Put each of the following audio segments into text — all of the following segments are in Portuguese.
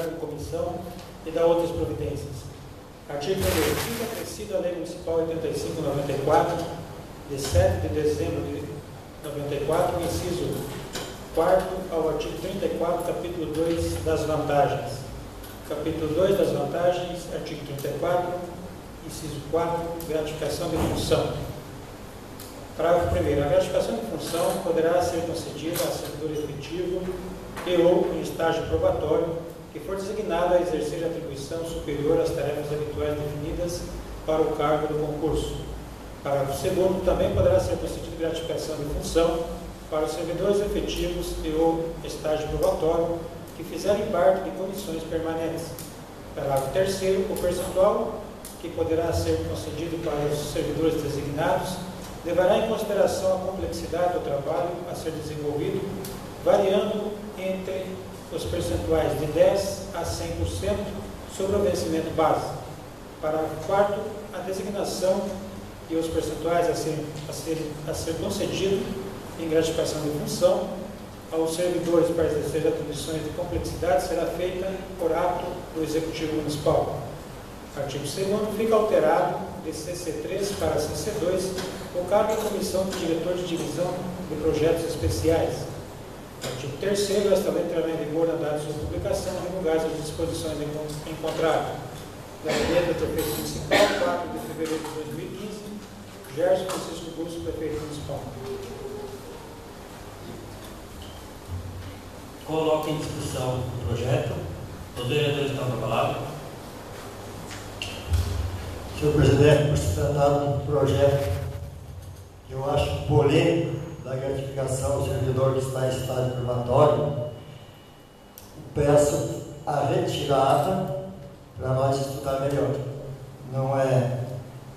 cargo de comissão e da outras providências. Artigo 1. Fica acrescida a Lei Municipal 85/94, de 7 de dezembro de 94, inciso 4º ao artigo 34, capítulo 2 das vantagens. Capítulo 2 das vantagens, artigo 34, inciso 4, gratificação de função. Parágrafo 1º. A gratificação de função poderá ser concedida a servidor efetivo e ou em estágio probatório que for designado a exercer atribuição superior às tarefas habituais definidas para o cargo do concurso. Parágrafo 2º. Também poderá ser concedida gratificação de função para os servidores efetivos e ou estágio probatório que fizerem parte de comissões permanentes. Parágrafo 3º. O percentual que poderá ser concedido para os servidores designados levará em consideração a complexidade do trabalho a ser desenvolvido, variando entre os percentuais de 10% a 100% sobre o vencimento base. Parágrafo 4º. A designação e os percentuais a ser concedido em gratificação de função aos servidores para exercer atribuições de complexidade será feita por ato do Executivo Municipal. Artigo 2º. Fica alterado de CC3 para CC2 o cargo de comissão de diretor de divisão de projetos especiais. Artigo 3º. Esta lei entrará em vigor na data de sua publicação, divulgadas as disposições encontradas. Gabinete do Prefeito Municipal, 4 de fevereiro de 2015. Gerson Francisco Augusto, Prefeito Municipal. Coloque em discussão o projeto. Os vereadores estão com a palavra. Senhor presidente, por se tratar de um projeto que eu acho polêmico da gratificação ao servidor que está em estágio probatório, peço a retirada para nós estudar melhor. Não é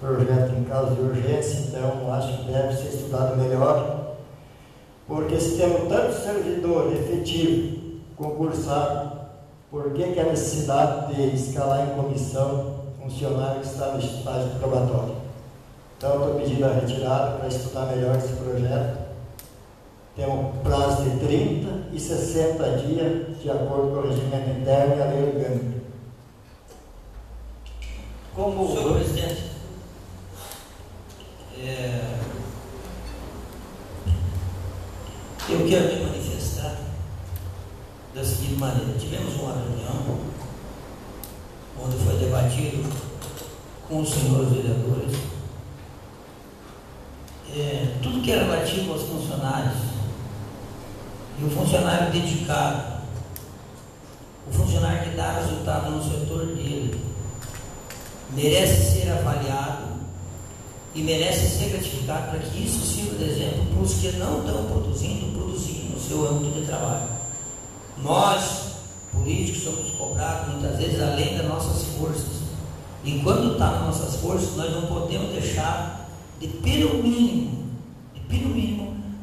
projeto em caso de urgência, então acho que deve ser estudado melhor, porque se temos tanto servidor efetivo concursado, por que a necessidade de escalar em comissão funcionário que está no estágio probatório? Então, estou pedindo a retirada para estudar melhor esse projeto. Tem um prazo de 30 e 60 dias, de acordo com o regimento interno e a lei orgânica. Senhor presidente, eu quero me manifestar da seguinte maneira. Tivemos uma reunião onde foi debatido com os senhores vereadores tudo que era relativo aos funcionários, e o funcionário dedicado, o funcionário que dá resultado no setor dele, merece ser avaliado e merece ser gratificado para que isso sirva de exemplo para os que não estão produzir no seu âmbito de trabalho. Nós, políticos, somos cobrados muitas vezes além das nossas forças, e quando está nas nossas forças, nós não podemos deixar de pelo mínimo,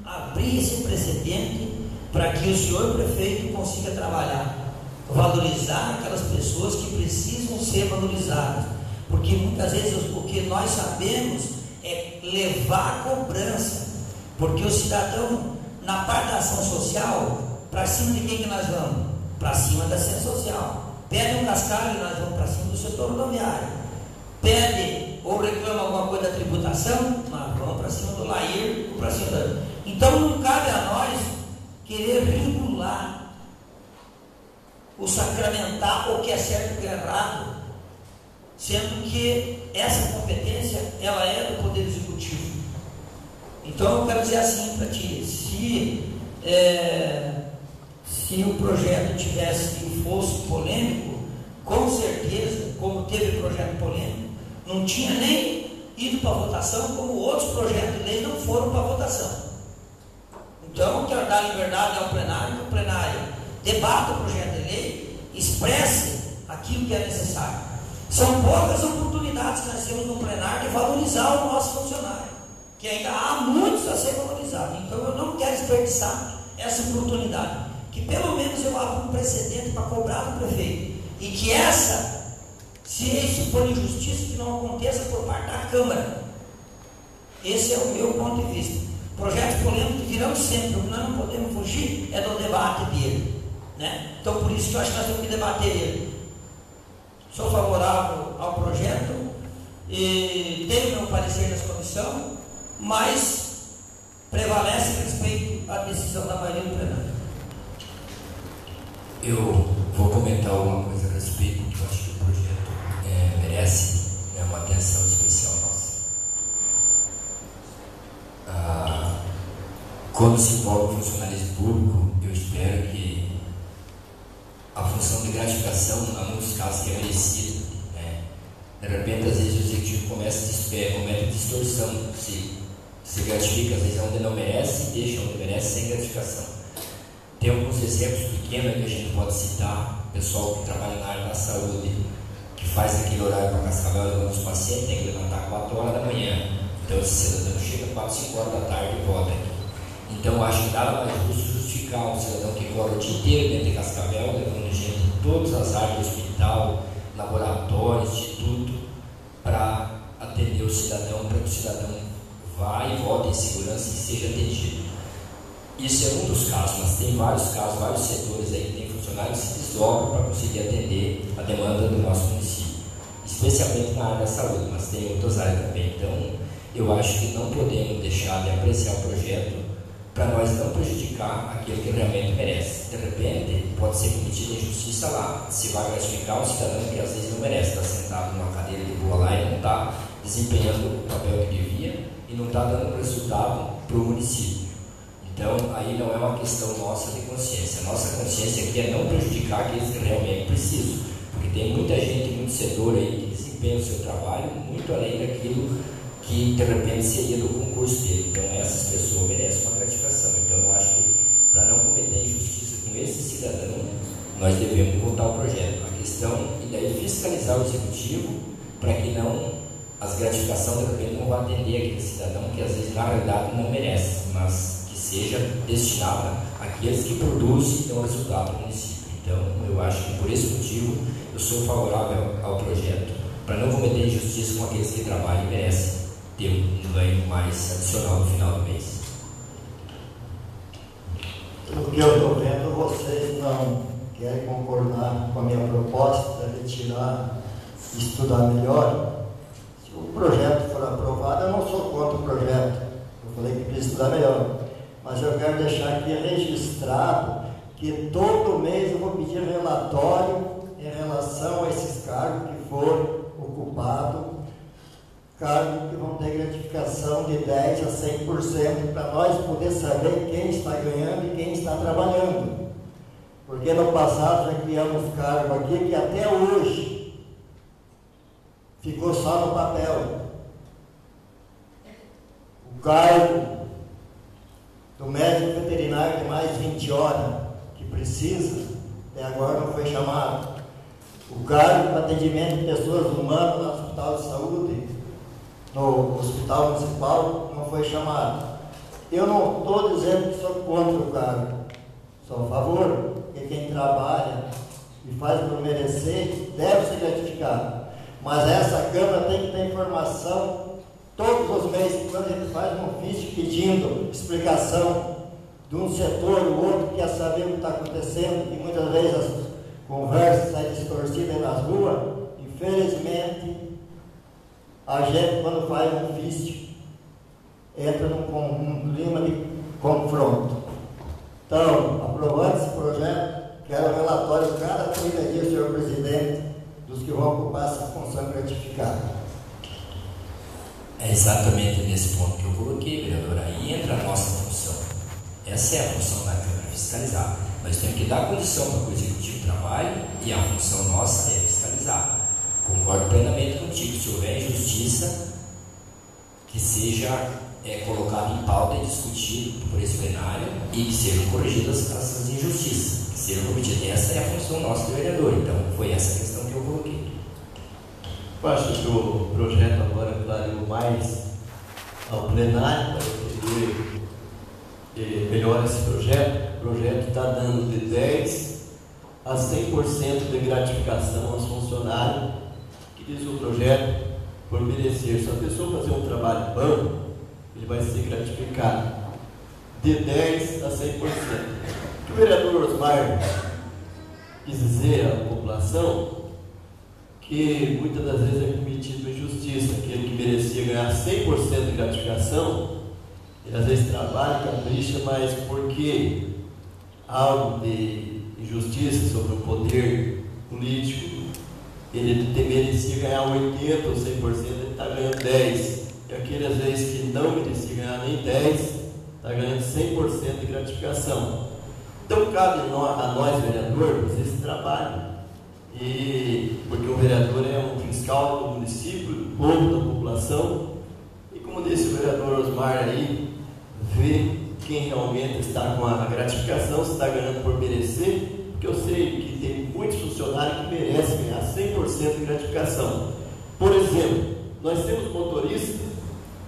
abrir esse precedente para que o senhor prefeito consiga trabalhar, valorizar aquelas pessoas que precisam ser valorizadas, porque muitas vezes o que nós sabemos é levar a cobrança, porque o cidadão, na parte da ação social, para cima de quem que nós vamos? Para cima da ciência social. Pede um cascalho, nós vamos para cima do setor rodoviário. Pede ou reclama alguma coisa da tributação, nós vamos para cima do LAIR, para cima da... Então não cabe a nós querer regular o sacramentar o que é certo e o que é errado, sendo que essa competência ela é do Poder Executivo. Então eu quero dizer assim para ti, se o projeto tivesse e fosse polêmico, com certeza, como teve projeto polêmico, não tinha nem ido para votação, como outros projetos de lei não foram para votação. Então, eu quero dar liberdade ao plenário, que o plenário debata o projeto de lei, expresse aquilo que é necessário. São poucas oportunidades que nós temos no plenário de valorizar o nosso funcionário, que ainda há muitos a ser valorizados. Então, eu não quero desperdiçar essa oportunidade, que pelo menos eu abro um precedente para cobrar do prefeito, e que se isso for injustiça, que não aconteça por parte da Câmara. Esse é o meu ponto de vista. Projetos polêmicos virão sempre, o que nós não podemos fugir é do debate dele. né? Então, por isso que eu acho que nós temos que debater ele. Sou favorável ao projeto e tenho meu parecer nessa comissão, mas prevalece respeito à decisão da maioria do plenário. Eu vou comentar alguma coisa a respeito, que eu acho que o projeto merece uma atenção especial nossa. Quando se envolve o funcionalismo público, eu espero que a função de gratificação, há muitos casos que é merecida, né? De repente, às vezes o executivo comete distorção, se gratifica, às vezes onde não merece e deixa onde merece sem gratificação. Tem alguns exemplos pequenos que a gente pode citar: o pessoal que trabalha na área da saúde, que faz aquele horário para Cascavel levando os pacientes, tem que levantar 4 horas da manhã, então esse cidadão chega 4, 5 horas da tarde e volta aqui. Então eu acho que nada mais justo justificar um cidadão que corre o dia inteiro dentro de Cascavel, levando gente de todas as áreas do hospital, laboratório, instituto, para atender o cidadão, para que o cidadão vá e volte em segurança e seja atendido. Isso é um dos casos, mas tem vários casos, vários setores aí que tem funcionários que se desdobram para conseguir atender a demanda do nosso município, especialmente na área da saúde, mas tem outras áreas também. Então, eu acho que não podemos deixar de apreciar o projeto para nós não prejudicar aquele que realmente merece. De repente, pode ser cometida injustiça lá, se vai gratificar um cidadão que às vezes não merece, está sentado numa cadeira de boa lá e não está desempenhando o papel que devia e não está dando resultado para o município. Então, aí não é uma questão nossa de consciência. A nossa consciência aqui é não prejudicar aqueles que realmente precisam, porque tem muita gente, muito setor aí que desempenha o seu trabalho muito além daquilo que de repente seria do concurso dele. Então, essas pessoas merecem uma gratificação. Então, eu acho que para não cometer injustiça com esse cidadão, nós devemos votar o projeto. A questão, e daí fiscalizar o executivo para que não as gratificações de repente não vão atender aquele cidadão que às vezes na realidade não merece, mas seja destinada àqueles que produzem e dão resultado no município. Então, eu acho que por esse motivo eu sou favorável ao projeto, para não cometer injustiça com aqueles que trabalham e merecem ter um ganho mais adicional no final do mês. Pelo que eu estou vendo, vocês não querem concordar com a minha proposta de retirar e estudar melhor. Se o projeto for aprovado, eu não sou contra o projeto. Eu falei que precisa estudar melhor. Mas eu quero deixar aqui registrado que todo mês eu vou pedir relatório em relação a esses cargos que foram ocupados, cargos que vão ter gratificação de 10% a 100%, para nós poder saber quem está ganhando e quem está trabalhando. Porque no passado já criamos cargos aqui que até hoje ficou só no papel. O cargo do médico veterinário de mais 20 horas, que precisa, até agora não foi chamado. O cargo para atendimento de pessoas humanas no hospital de saúde, no hospital municipal, não foi chamado. Eu não estou dizendo que sou contra o cargo, sou a favor, porque quem trabalha e faz por merecer deve ser gratificado. Mas essa Câmara tem que ter informação todos os meses, quando a gente faz um ofício pedindo explicação de um setor ou outro, quer saber o que está acontecendo, e muitas vezes as conversas saem distorcidas nas ruas, infelizmente, a gente, quando faz um ofício, entra num clima de confronto. Então, aprovando esse projeto, quero relatório cada 30 dias, senhor presidente, dos que vão ocupar essa função gratificada. É exatamente nesse ponto que eu coloquei, vereador. Aí entra a nossa função. Essa é a função da Câmara, fiscalizar. Nós temos que dar condição para que o Executivo trabalhe e a função nossa é fiscalizar. Concordo plenamente contigo. Se houver injustiça, que seja colocado em pauta e discutido por esse plenário e que sejam corrigidas essas injustiças, que sejam cometidas. Essa é a função nossa do vereador. Então, foi essa a questão que eu coloquei. Eu acho que o projeto agora clareou mais ao plenário para entender melhor esse projeto. O projeto está dando de 10% a 100% de gratificação aos funcionários, que diz o projeto, por merecer. Se a pessoa fazer um trabalho bom, ele vai ser gratificado de 10% a 100%. O vereador Osmar quis dizer à população que muitas das vezes é cometido injustiça. Aquele que merecia ganhar 100% de gratificação, ele às vezes trabalha, capricha, mas porque algo de injustiça sobre o poder político, ele merecia ganhar 80% ou 100%, ele está ganhando 10%. E aquele às vezes que não merecia ganhar nem 10%, está ganhando 100% de gratificação. Então cabe a nós, vereadores, esse trabalho. Porque o vereador é um fiscal do município, do povo, da população. E como disse o vereador Osmar aí, vê quem realmente está com a gratificação, se está ganhando por merecer, porque eu sei que tem muitos funcionários que merecem ganhar 100% de gratificação. Por exemplo, nós temos motoristas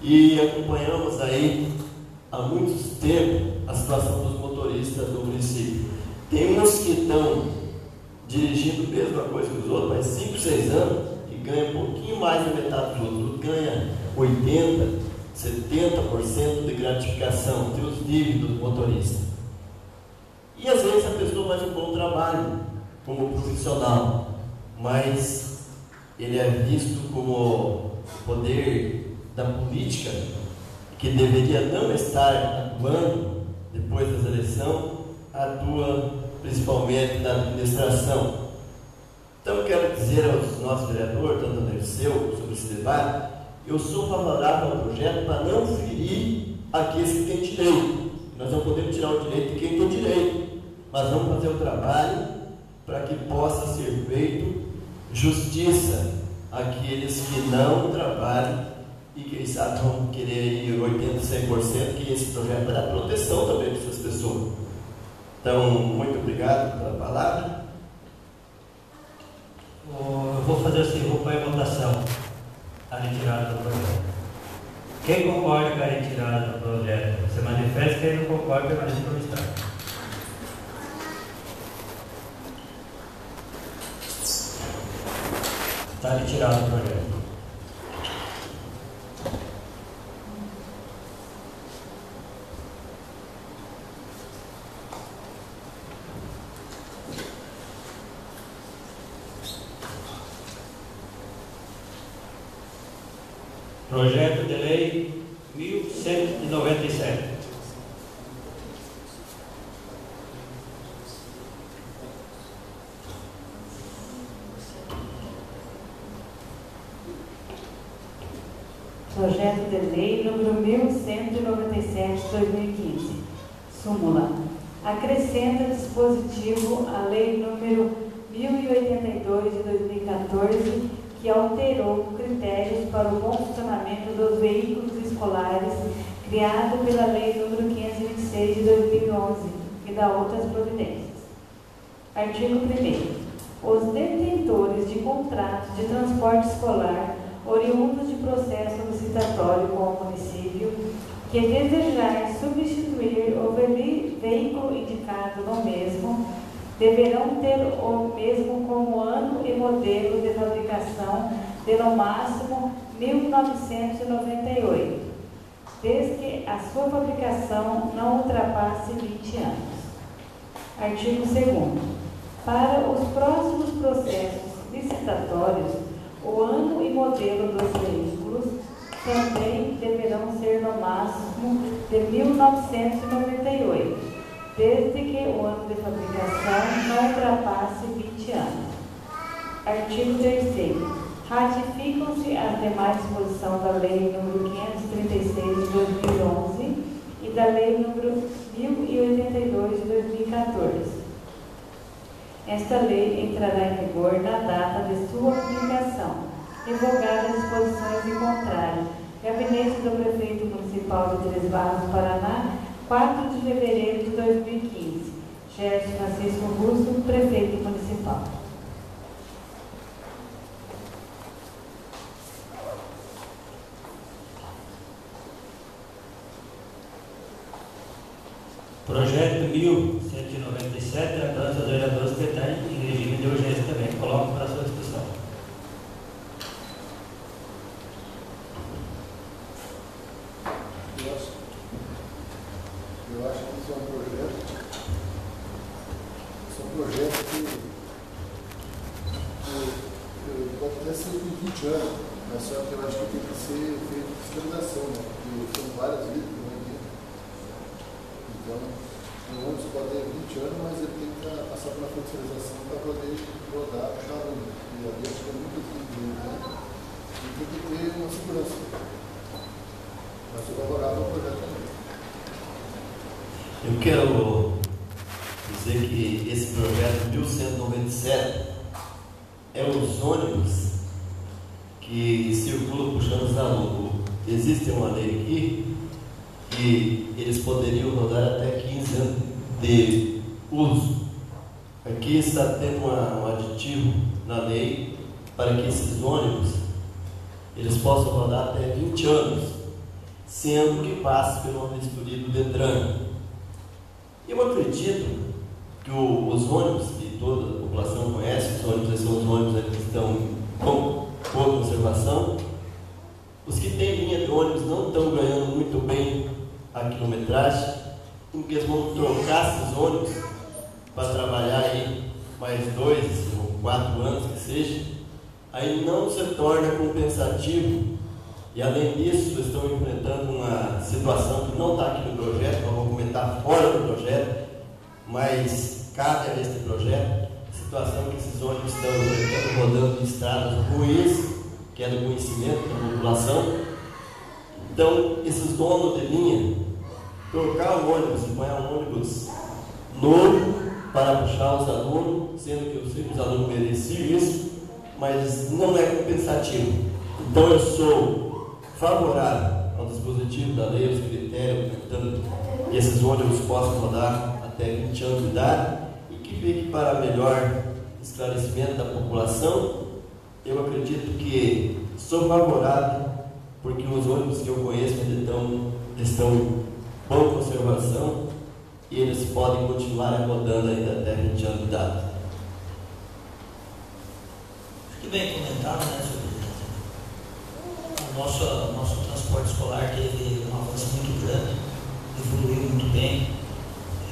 e acompanhamos aí há muitos tempos a situação dos motoristas do município. Tem uns que estão dirigindo a mesma coisa que os outros, mas 5, 6 anos, e ganha um pouquinho mais da metade dos outros, ganha 80%, 70% de gratificação, tem os níveis dos motoristas. E às vezes a pessoa faz um bom trabalho como profissional, mas ele é visto como poder da política, que deveria não estar atuando depois das eleições, atua principalmente na administração. Então eu quero dizer aos nossos vereadores, tanto ao Dirceu, sobre esse debate, eu sou favorável ao projeto para não ferir aqueles que têm direito. Nós não podemos tirar o direito de quem tem direito, mas vamos fazer o trabalho para que possa ser feito justiça àqueles que não trabalham e quem sabe vão querer ir 80%, 100%, que esse projeto vai dar proteção também para essas pessoas. Então, muito obrigado pela palavra. Eu vou fazer assim, vou pôr a votação a retirada do projeto. Quem concorda com a retirada do projeto, se manifesta. Quem não concorda, permanece como está. Está retirado o projeto. Projeto de Lei 1197. Projeto de Lei número 1197/2015. Súmula. Acrescenta dispositivo à Lei número 1082 de 2014, que alterou critérios para o bom funcionamento dos veículos escolares, criado pela Lei número 526 de 2011, e dá outras providências. Artigo 1º. Os detentores de contratos de transporte escolar, oriundos de processo licitatório com o município, que desejar substituir o veículo indicado no mesmo, deverão ter o mesmo como ano e modelo de fabricação de no máximo 1998, desde que a sua fabricação não ultrapasse 20 anos. Artigo 2º. Para os próximos processos licitatórios, o ano e modelo dos veículos também deverão ser no máximo de 1998, desde que o ano de fabricação não ultrapasse 20 anos. Artigo 3º. Ratificam-se as demais disposições da Lei nº 536 de 2011 e da Lei nº 1082 de 2014. Esta lei entrará em vigor na data de sua publicação, revogada as disposições em contrário. Gabinete do Prefeito Municipal de Três Barras, Paraná, 4 de fevereiro de 2015. Gerson Francisco Russo, Prefeito Municipal. Projeto 1197, a Câmara dos Vereadores que está em regime de urgência também. Coloco para a sua discussão. Eu acho que isso é um projeto que pode até ser com 20 anos, mas só que eu acho que tem que ser feito fiscalização, né? Porque são várias vidas que vão aqui. Então, o ônibus pode ter 20 anos, mas ele tem que passar pela fiscalização para poder rodar, puxar a luz. E ali acho que é muito difícil, né? E tem que ter uma segurança. Mas sou favorável ao projeto também. Eu quero dizer que esse projeto 1197 é os ônibus que circulam puxando os alunos. Existe uma lei aqui que eles poderiam rodar até 15 anos de uso. Aqui está tendo um aditivo na lei para que esses ônibus eles possam rodar até 20 anos, sendo que passe pelo vistoria do Detran. Eu acredito que os ônibus que toda a população conhece, os ônibus são os ônibus que estão com boa conservação. Os que têm linha de ônibus não estão ganhando muito bem a quilometragem, porque eles vão trocar esses ônibus para trabalhar aí mais 2 ou 4 anos que seja, aí não se torna compensativo. E além disso, estão enfrentando uma situação que não está aqui no projeto, nós vamos comentar fora do projeto, mas cabe a este projeto, a situação que esses ônibus estão enfrentando, rodando em estradas ruins, que é do conhecimento da população. Então, esses donos de linha, trocar o ônibus e põe um ônibus novo para puxar os alunos, sendo que eu sei que os alunos mereciam isso, mas não é compensativo. Então, eu sou favorável ao dispositivo da lei, aos critérios, tentando que esses ônibus possam rodar até 20 anos de idade e que fique para melhor esclarecimento da população. Eu acredito que sou favorável, porque os ônibus que eu conheço estão em boa conservação e eles podem continuar rodando ainda até 20 anos de idade. Acho que bem comentado, né, sobre nosso transporte escolar teve um avanço muito grande, evoluiu muito bem.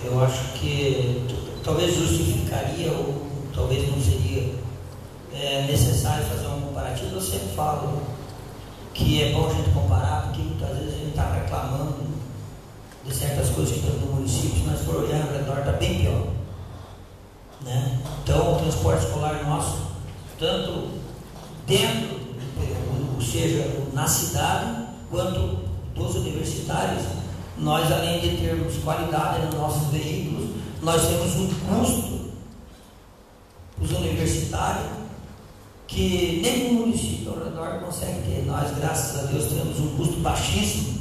Eu acho que talvez justificaria ou talvez não seria necessário fazer um comparativo. Eu sempre falo que é bom a gente comparar, porque muitas vezes a gente está reclamando de certas coisas que estão no município, mas por olhar ao redor está bem pior, né? Então, o transporte escolar nosso, tanto dentro, ou seja, na cidade, quanto dos universitários, nós, além de termos qualidade nos nossos veículos, nós temos um custo para os universitários que nenhum município ao redor consegue ter. Nós, graças a Deus, temos um custo baixíssimo,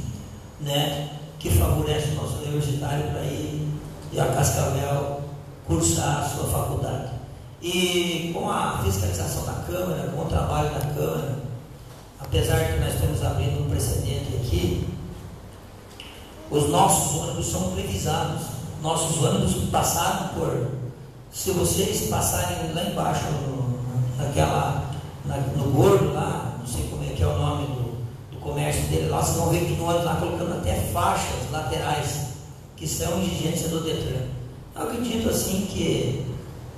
né, que favorece o nosso universitário para ir a Cascavel cursar a sua faculdade. E com a fiscalização da Câmara, com o trabalho da Câmara, apesar de que nós estamos abrindo um precedente aqui, os nossos ônibus são previsados. Nossos ônibus passaram por... Se vocês passarem lá embaixo, no Gordo lá, não sei como é que é o nome do comércio dele lá, vocês vão ver que no ônibus lá colocando até faixas laterais, que são exigências do Detran. Eu acredito assim que,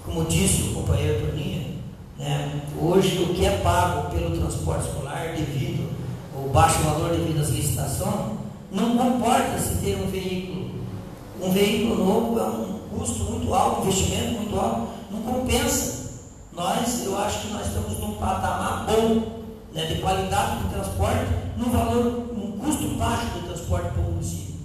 como disse o companheiro Toninho, né, hoje o que é pago pelo transporte escolar devido ao baixo valor devido às licitações, não comporta se ter um veículo. Um veículo novo é um custo muito alto, investimento muito alto, não compensa. Eu acho que nós estamos num patamar bom, né, de qualidade do transporte, num custo baixo do transporte para o município.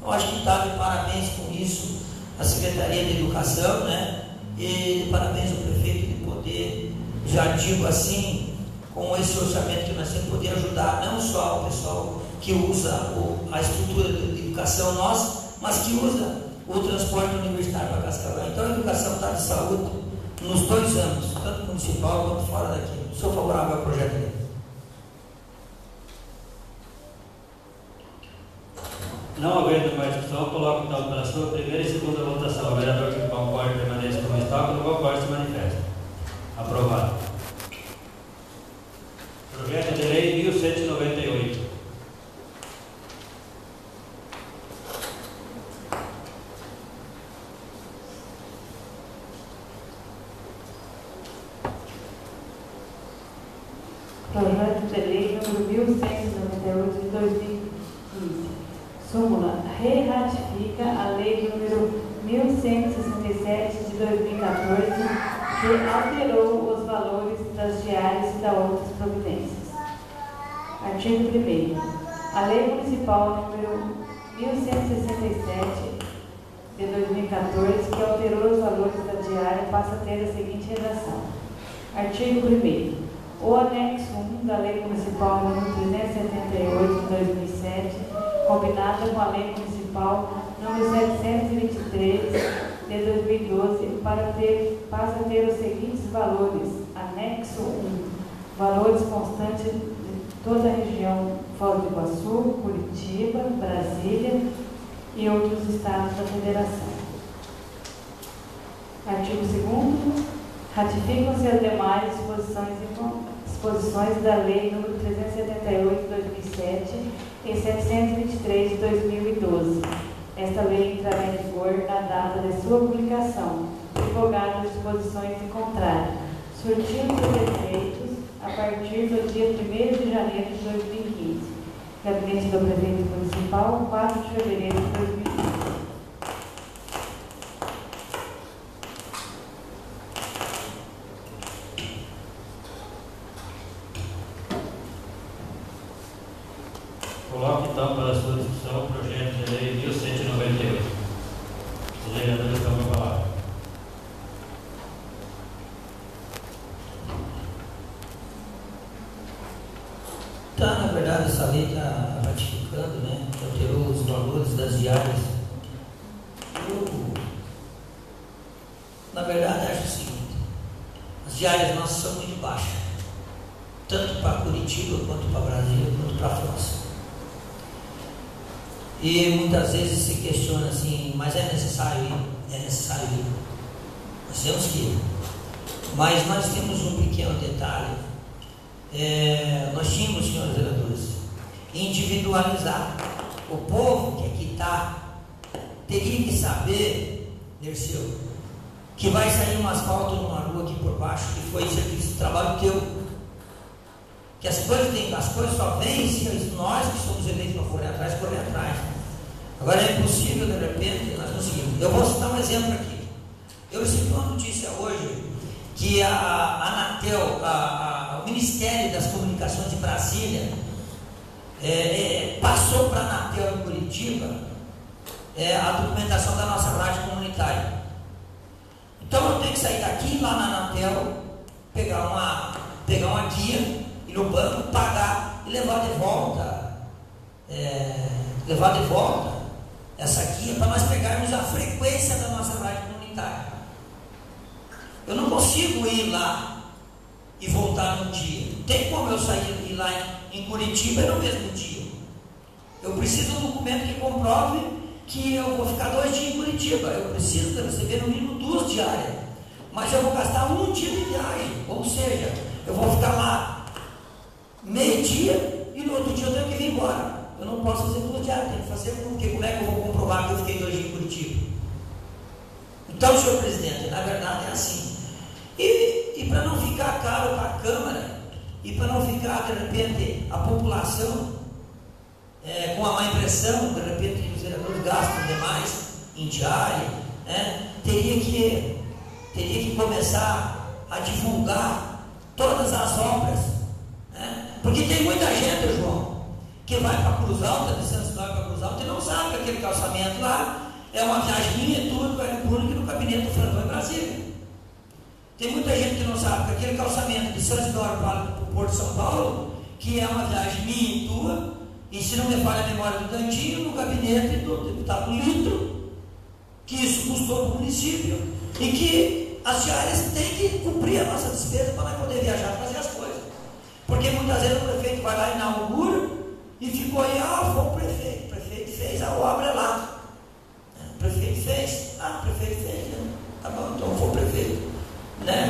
Eu acho que está de parabéns com isso a Secretaria de Educação, né, e de parabéns ao prefeito de poder, já digo assim, com esse orçamento que nós temos, poder ajudar não só o pessoal que usa a estrutura de educação nossa, mas que usa o transporte universitário para Cascavel. Então a educação está de saúde nos 2 âmbitos, tanto municipal quanto fora daqui. Sou favorável ao projeto dele. Não havendo mais discussão, coloco então para a sua primeira e segunda votação. O vereador que concorda permanece como está, que não concorda se manifesta. Aprovado. Projeto de lei 1198. Projeto de Lei número 1198 de 2015. Súmula. Reratifica a Lei número 1167 de 2014, que alterou os valores das diárias e da outras providências. Artigo 1º. A Lei Municipal número 1167 de 2014, que alterou os valores da diária, passa a ter a seguinte redação. Artigo 1º. O anexo 1 da Lei Municipal número 378 de 2007, combinada com a Lei Municipal número 723 de 2012, passa a ter os seguintes valores. Anexo 1. Valores constantes de toda a região Foz do Iguaçu, Curitiba, Brasília e outros estados da Federação. Artigo 2º. Ratificam-se as demais disposições da Lei nº 378 de 2007 e 723 de 2012. Esta lei entrará em vigor na data de sua publicação, revogadas as disposições em contrário, surtindo os efeitos a partir do dia 1º de janeiro de 2015. Gabinete do Prefeito Municipal, 4 de fevereiro de 2015. Coloque então para a sua discussão o projeto de lei 1198. Os vereadores estão para falar. Tá, na verdade, essa lei está ratificando, né? Alterou os valores das diárias. Eu, na verdade, acho o seguinte: as diárias nossas são muito baixas, tanto para Curitiba, quanto para Brasília, quanto para França. E muitas vezes se questiona assim, mas é necessário ir? É necessário ir. Nós temos que ir. Mas nós temos um pequeno detalhe. Nós tínhamos, senhores vereadores, individualizar. O povo que aqui está teria que saber, Nerceu, que vai sair um asfalto numa rua aqui por baixo, que foi serviço de trabalho teu. Que as coisas só vêm se nós que somos eleitos para correr atrás. Agora é impossível, de repente, nós conseguimos. Eu vou citar um exemplo aqui. Eu recebi uma notícia hoje que a Anatel, o Ministério das Comunicações de Brasília, passou para a Anatel em Curitiba a documentação da nossa rádio comunitária. Então eu tenho que sair daqui e ir lá na Anatel, pegar uma guia, no banco, pagar e levar de volta essa guia para nós pegarmos a frequência da nossa rádio comunitária. Eu não consigo ir lá e voltar no dia. Não tem como eu sair e ir lá em Curitiba no mesmo dia. Eu preciso de um documento que comprove que eu vou ficar 2 dias em Curitiba. Eu preciso de receber no mínimo 2 diárias. Mas eu vou gastar 1 dia de viagem. Ou seja, eu vou ficar lá meio-dia e no outro dia eu tenho que vir embora. Eu não posso fazer 2 diárias, tenho que fazer porque como é que eu vou comprovar que eu fiquei 2 dias em Curitiba? Então, senhor presidente, na verdade é assim. E para não ficar caro para a Câmara e para não ficar, de repente, a população com a má impressão, de repente os vereadores gastam demais em diária, teria que começar a divulgar todas as obras. Porque tem muita gente, João, que vai para Cruz Alta, de Santos vai para Cruz Alta e não sabe que aquele calçamento lá é uma viagem minha e tua que vai no público no gabinete do Frantão em Brasília. Tem muita gente que não sabe que aquele calçamento de Santos para o Porto de São Paulo, que é uma viagem minha e tua, e se não me falha a memória do Dantinho, no gabinete do deputado Litro, que isso custou para o município, e que as diárias têm que cumprir a nossa despesa para nós poder viajar e fazer as coisas. Porque muitas vezes o prefeito vai lá e inaugura e ficou aí, foi o prefeito fez a obra lá. O prefeito fez, tá bom, então foi o prefeito.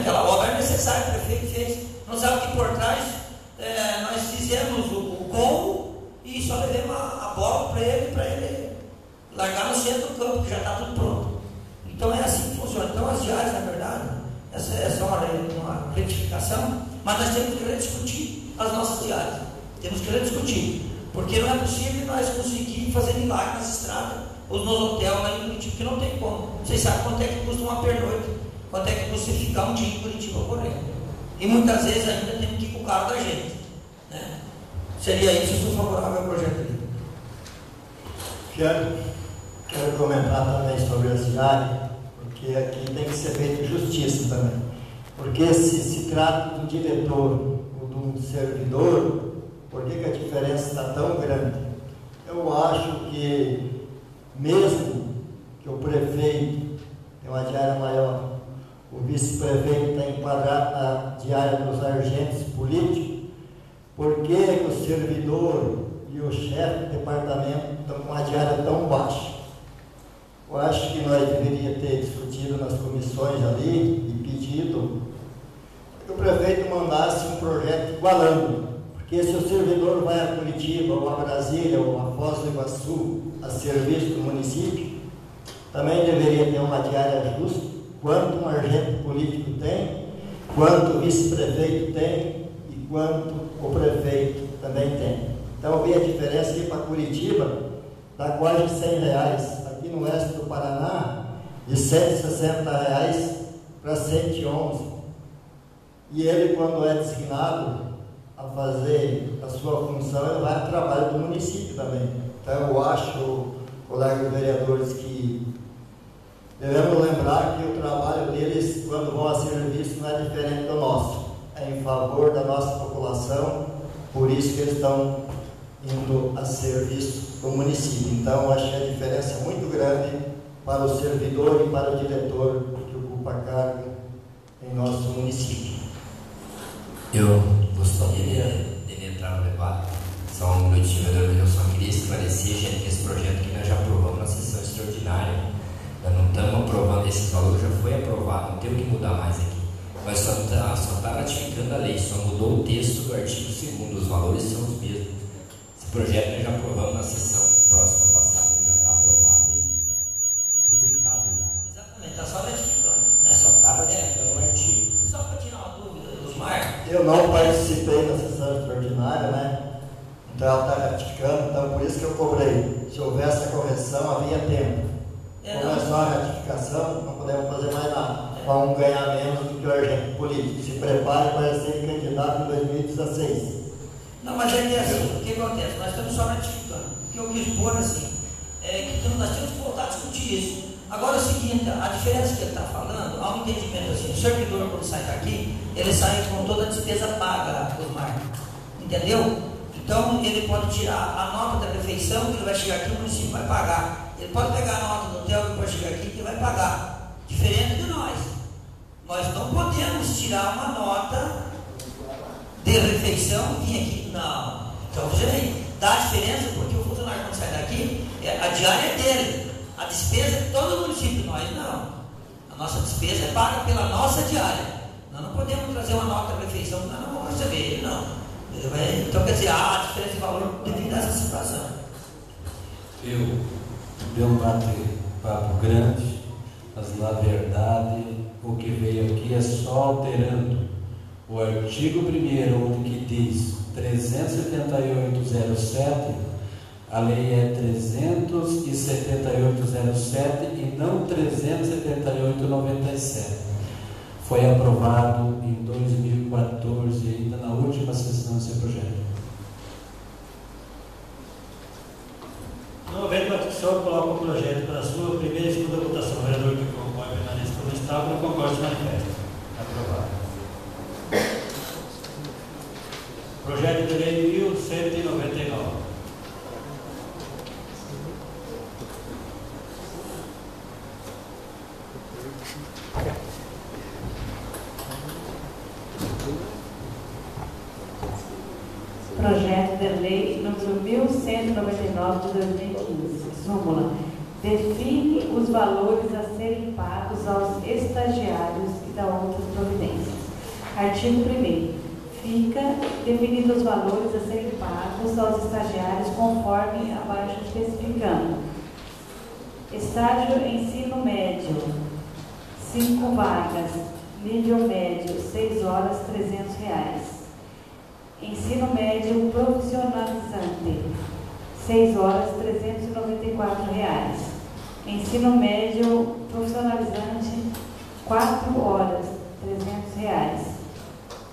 Aquela obra é necessária, o prefeito fez. Não sabe que por trás nós fizemos o gol e só levemos a bola para ele largar no centro do campo, que já está tudo pronto. Então é assim que funciona. Então as diárias, na verdade, Essa é só uma retificação, mas nós temos que rediscutir as nossas diárias. Temos que rediscutir, porque não é possível nós conseguir fazer milagre nas estradas ou nos hotéis lá em Curitiba, que não tem como. Vocês sabem quanto é que custa uma pernoite, quanto é que custa ficar um dia em Curitiba correndo. E muitas vezes ainda temos que ir com o carro da gente, né? Seria isso, eu sou favorável ao projeto dele. Quero comentar também sobre a cidade, porque aqui tem que ser feita justiça também. Porque se trata do diretor ou de um servidor, por que a diferença está tão grande? Eu acho que, mesmo que o prefeito tenha uma diária maior, o vice-prefeito está enquadrado na diária dos agentes políticos, por que o servidor e o chefe do departamento estão com uma diária tão baixa? Eu acho que nós deveríamos ter discutido nas comissões ali e pedido que o prefeito mandasse um projeto igualando, porque se o servidor vai a Curitiba, ou a Brasília, ou a Foz do Iguaçu, a serviço do município, também deveria ter uma diária justa, quanto um agente político tem, quanto o vice-prefeito tem e quanto o prefeito também tem. Então eu vi a diferença aqui para Curitiba, dá quase R$100, aqui no oeste do Paraná, de R$160 para 111. E ele, quando é designado a fazer a sua função, ele vai ao trabalho do município também. Então eu acho, colegas vereadores, que devemos lembrar que o trabalho deles, quando vão a serviço, não é diferente do nosso. É em favor da nossa população, por isso que eles estão indo a serviço do município. Então, eu acho que a diferença é muito grande para o servidor e para o diretor que ocupa cargo em nosso município. Eu gostaria de entrar no debate, só um minutinho, eu só queria esclarecer, gente, que esse projeto que nós já aprovamos na sessão extraordinária, nós não estamos aprovando, esse valor já foi aprovado, não temos que mudar mais aqui. Nós só está ratificando a lei, só mudou o texto do artigo 2º, os valores são os mesmos. Esse projeto nós já aprovamos na sessão próxima passada, já está aprovado e publicado já. Exatamente, está só retificando, né? Só está ratificando o artigo. Só para tirar uma dúvida dos Marcos. Eu não participei da sessão extraordinária, né? Então ela está ratificando, então por isso que eu cobrei. Se houvesse a correção, havia tempo. Como é só a ratificação, não podemos fazer mais nada. Para um ganhar menos do que o agente político. Se prepare para ser candidato em 2016. Não, mas é assim, o que acontece? Nós estamos só ratificando. O que eu quis pôr assim, é que nós temos que voltar a discutir isso. Agora é o seguinte, a diferença que ele está falando, há um entendimento assim, o servidor quando sai daqui, ele sai com toda a despesa paga dos marcos. Entendeu? Então ele pode tirar a nota da refeição, que ele vai chegar aqui, o município vai pagar. Ele pode pegar a nota do hotel que pode chegar aqui, que ele vai pagar. Diferente de nós. Nós não podemos tirar uma nota de refeição e vir aqui. Não. Então, você dá a diferença, porque o funcionário quando sai daqui, a diária é dele. A despesa é todo o município, nós não. A nossa despesa é paga pela nossa diária. Nós não podemos trazer uma nota de refeição que nós não vamos receber, não. Então, quer dizer, há a diferença de valor devido a essa situação. Eu dei um papo grande, mas na verdade o que veio aqui é só alterando o artigo 1º, onde que diz 37807, a lei é 37807 e não 37897. Foi aprovado em 2014, ainda na última sessão desse projeto. Não havendo uma discussão, eu coloco o projeto para a sua primeira e segunda votação. O vereador que concorda permanece como está, não concorda se manifesta. Aprovado. Projeto de lei 1199. Projeto de lei número 1199 de 2015. Súmula. Define os valores a serem pagos aos estagiários e dá outras providências. Artigo 1º. Fica definido os valores a serem pagos aos estagiários conforme abaixo especificando. Estágio ensino médio, 5 vagas, nível médio, 6 horas, R$ 300. Ensino médio profissionalizante, 6 horas, R$ 394. Ensino médio profissionalizante, 4 horas, R$ 300.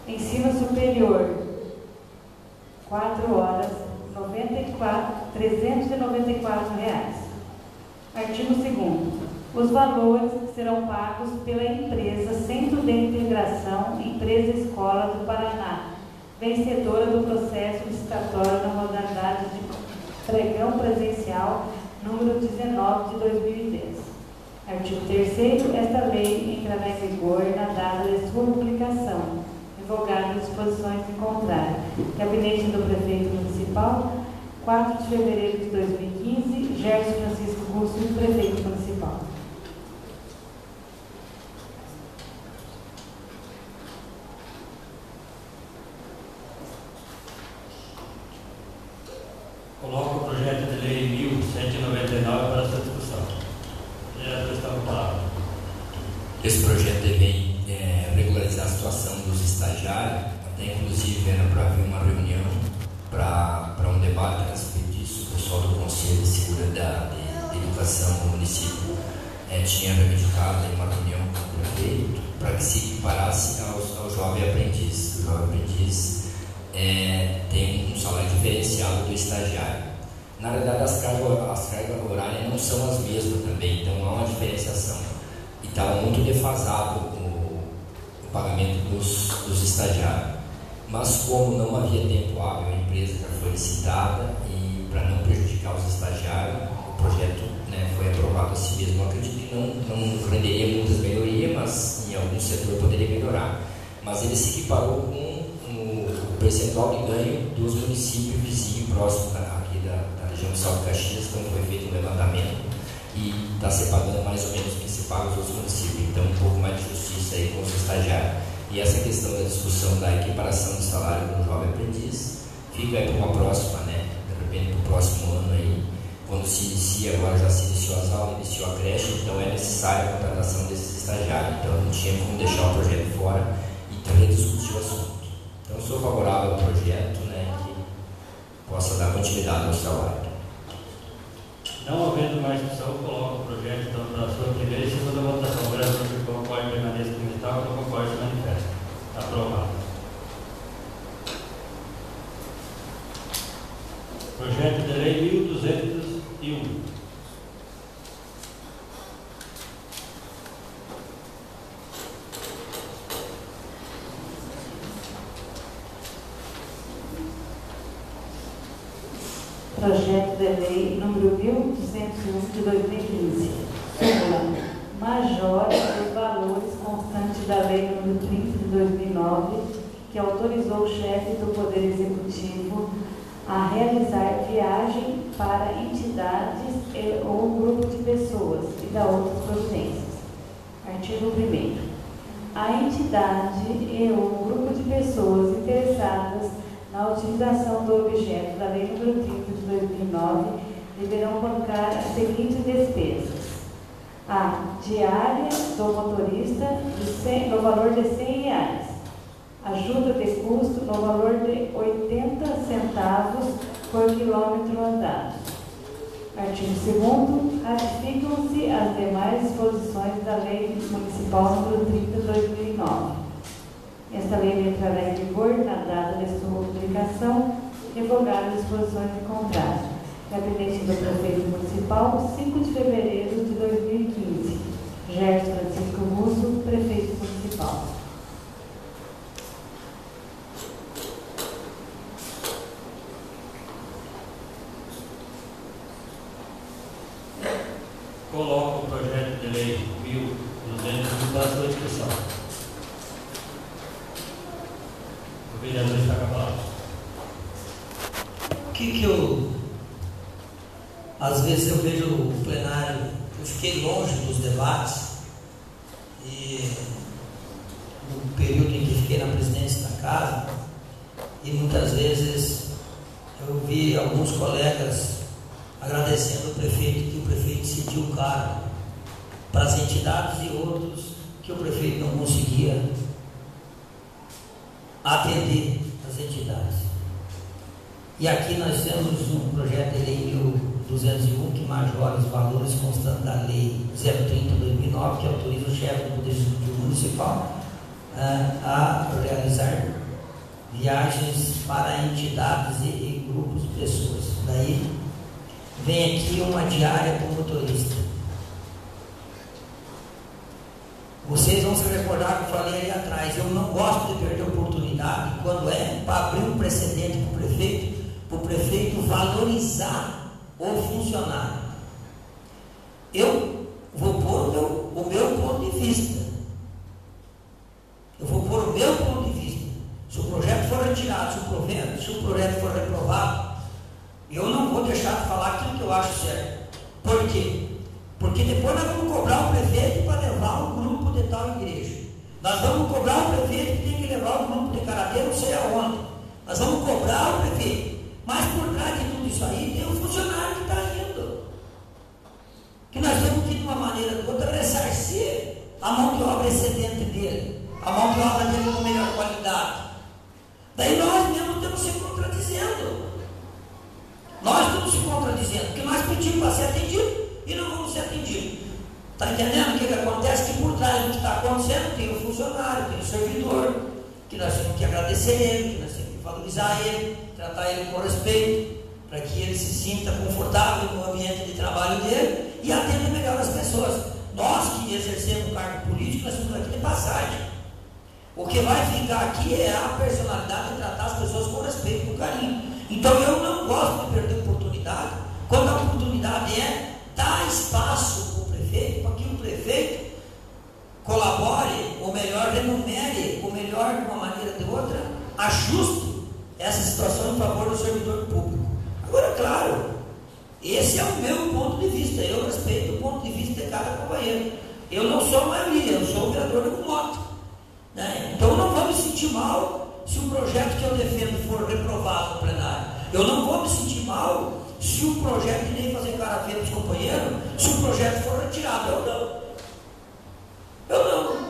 Ensino superior, 4 horas, R$ 394. Artigo 2º. Os valores serão pagos pela empresa Centro de Integração Empresa Escola do Paraná, vencedora do processo licitatório na modalidade de pregão presencial número 19 de 2010. Artigo 3º. Esta lei entrará em vigor na data de sua publicação, revogado disposições em contrário. Gabinete do Prefeito Municipal, 4 de fevereiro de 2015, Gerson Francisco Russo, Prefeito Municipal. Coloco o projeto de lei 1199 para sua discussão. Vereador, está com a palavra. Esse projeto vem regularizar a situação dos estagiários, até inclusive era para haver uma reunião para um debate a respeito disso. O pessoal do Conselho de Segurança de Educação do município tinha reivindicado uma reunião com o prefeito para que se equiparasse ao jovem aprendiz. O jovem aprendiz tem um salário diferenciado do estagiário. Na realidade, as cargas horárias não são as mesmas também, então há uma diferenciação. E estava muito defasado o pagamento dos estagiários. Mas como não havia tempo hábil, a empresa já foi licitada e para não prejudicar os estagiários, o projeto foi aprovado a si mesmo. Eu acredito que não renderia muitas melhorias, mas em algum setor poderia melhorar. Mas ele se equiparou com o percentual de ganho dos municípios vizinhos próximos aqui da região de Salto Caxias. Então foi feito um levantamento e está se pagando mais ou menos o que se paga os outros municípios. Então um pouco mais de justiça aí com os estagiários. E essa questão da discussão da equiparação de salário para o jovem aprendiz fica aí para uma próxima, de repente para o próximo ano aí, quando se inicia, agora já se iniciou as aulas, iniciou a creche, então é necessária a contratação desses estagiários. Então não tinha como deixar o projeto fora e rediscutir o assunto. Então sou favorável ao projeto, que possa dar continuidade ao trabalho. Não havendo mais discussão, coloco o projeto então para a sua primeira e segunda votação. O vereador que concorda permaneça como está, que não concorda se manifesta. Aprovado. Projeto de lei 1201. Projeto de lei número 1201 de 2015. Súmula. Majora os valores constantes da lei número 30 de 2009, que autorizou o chefe do Poder Executivo a realizar viagem para entidades ou grupo de pessoas e da outras providências. Artigo 1º. A entidade e ou grupo de pessoas interessadas na utilização do objeto da Lei nº 30 de 2009 deverão bancar as seguintes despesas: a diária do motorista no valor de R$100, ajuda de custo no valor de 80 centavos por quilômetro andado. Artigo 2º. Ratificam-se as demais disposições da Lei Municipal nº 30 de 2009. Esta lei entrará em vigor na data de sua publicação, revogada as disposições em contrário. Gabinete do Prefeito Municipal, 5 de fevereiro de 2015. Gerson Francisco Russo, Prefeito Municipal. Coloco o projeto de lei 1201 para a sua discussão. O vereador está com a palavra. Às vezes eu vejo o plenário, eu fiquei longe dos debates e no período em que fiquei na presidência da casa, e muitas vezes eu vi alguns colegas agradecendo ao prefeito, que o prefeito cediu o cargo para as entidades e outros que o prefeito não conseguia atender as entidades. E aqui nós temos um projeto de lei 1201 que majora os valores constantes da lei 030/2009, que autoriza o chefe do Poder Executivo Municipal a realizar viagens para entidades e grupos de pessoas. Daí vem aqui uma diária para o motorista. Vocês vão se recordar que eu falei ali atrás, eu não gosto de perder oportunidade quando é para abrir um precedente para o prefeito valorizar o funcionário. Eu vou pôr o meu ponto de vista. Eu vou pôr o meu ponto de vista. Se o projeto for retirado, se o projeto for reprovado, eu não vou deixar de falar aquilo que eu acho certo. Por quê? Porque depois nós vamos cobrar o prefeito para levar um grupo de tal igreja. Nós vamos cobrar o prefeito que tem que levar um grupo de karatê não sei aonde. Nós vamos cobrar o prefeito. Mas por trás de tudo isso aí tem um funcionário que está indo. Que nós temos que, de uma maneira ou de outra, ressarcir a mão de obra excedente dele. A mão de obra dele com melhor qualidade. Daí nós mesmos estamos se contradizendo. Nós estamos se contradizendo, porque nós pedimos para ser atendido e não vamos ser atendidos. Está entendendo o que acontece? Que por trás do que está acontecendo tem o funcionário, tem o servidor, que nós temos que agradecer ele, que nós temos que valorizar ele, tratar ele com respeito, para que ele se sinta confortável no ambiente de trabalho dele e atenda melhor as pessoas. Nós que exercemos o cargo político, nós estamos aqui de passagem. O que vai ficar aqui é a personalidade de tratar as pessoas com respeito, com carinho. Então eu não gosto de perder oportunidade, quando a oportunidade é dar espaço para o prefeito, para que o prefeito colabore, ou melhor, renumere, ou melhor, de uma maneira ou de outra, ajuste essa situação em favor do servidor público. Agora, claro, esse é o meu ponto de vista, eu respeito o ponto de vista de cada companheiro. Eu não sou a maioria, eu sou o vereador do Moto. Então eu não vou me sentir mal se o projeto que eu defendo for reprovado no plenário. Eu não vou me sentir mal se o projeto, que nem fazer cara feia para os companheiros, se o projeto for retirado. Eu não.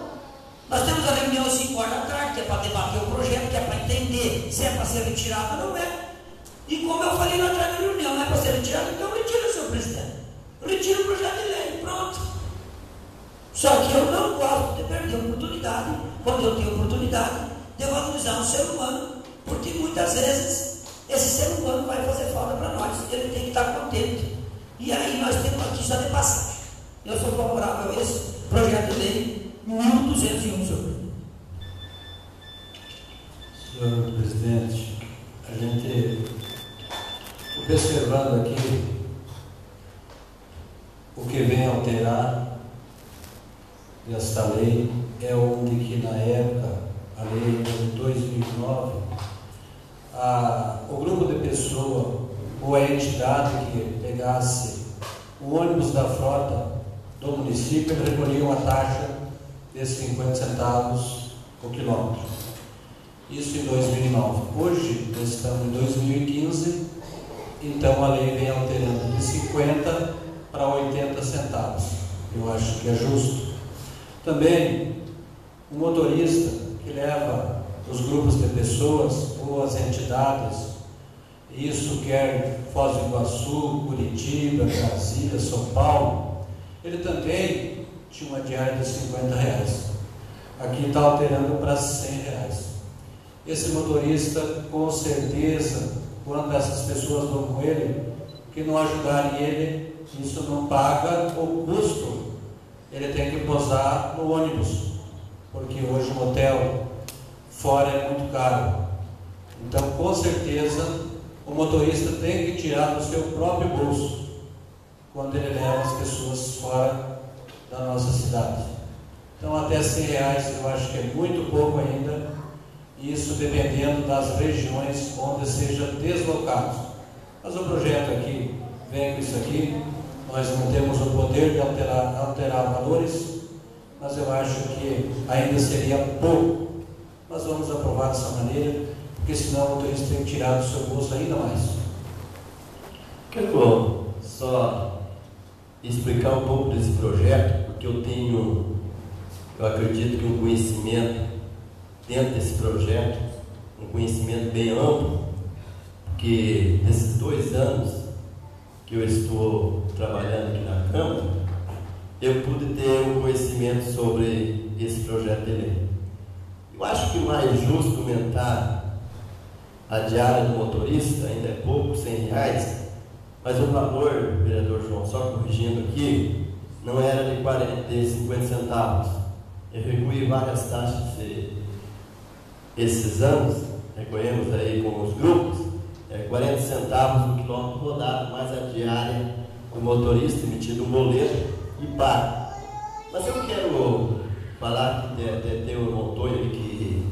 Nós temos a reunião às 5 horas da tarde, que é para debater o projeto, que é para entender se é para ser retirado ou não é. E como eu falei lá atrás na reunião, não é para ser retirado, então retira, senhor presidente. Retira o projeto de lei, pronto. Só que eu não gosto de perder a oportunidade, quando eu tenho oportunidade, de valorizar um ser humano, porque muitas vezes esse ser humano vai fazer falta para nós, ele tem que estar contente. E aí nós temos aqui só de passagem. Eu sou favorável a esse projeto de lei 1201, senhor presidente. Senhor presidente, a gente observando aqui o que vem alterar desta lei é onde que na época, a lei de 2009, o grupo de pessoa ou a entidade que pegasse o ônibus da frota do município recolhia uma taxa de 50 centavos por quilômetro. Isso em 2009. Hoje, nós estamos em 2015, então a lei vem alterando de 50 para 80 centavos. Eu acho que é justo. Também, o motorista que leva os grupos de pessoas ou as entidades, isso quer Foz do Iguaçu, Curitiba, Brasília, São Paulo, ele também tinha uma diária de R$50. Aqui está alterando para R$100. Esse motorista, com certeza, quando essas pessoas vão com ele, que não ajudarem ele, isso não paga o custo. Ele tem que posar no ônibus, porque hoje o motel fora é muito caro. Então, com certeza, o motorista tem que tirar do seu próprio bolso quando ele leva as pessoas fora da nossa cidade. Então, até R$100 eu acho que é muito pouco ainda, isso dependendo das regiões onde seja deslocado. Mas o projeto aqui vem com isso aqui. Nós não temos o poder de alterar valores, mas eu acho que ainda seria pouco. Mas vamos aprovar dessa maneira, porque senão o motorista tem que tirar do seu bolso ainda mais. Quero só explicar um pouco desse projeto, porque eu tenho Eu acredito que um conhecimento dentro desse projeto, um conhecimento bem amplo, porque nesses 2 anos que eu estou trabalhando aqui na Câmara, eu pude ter um conhecimento sobre esse projeto de lei. Eu acho que o mais justo aumentar a diária do motorista, ainda é pouco, R$100, mas o valor, vereador João, só corrigindo aqui, não era de 50 centavos. Eu recuí várias taxas esses anos, recolhemos aí com os grupos, 40 centavos no quilômetro rodado, mais a diária do motorista, emitido um boleto e paga. Mas eu quero falar que tem um Montoya que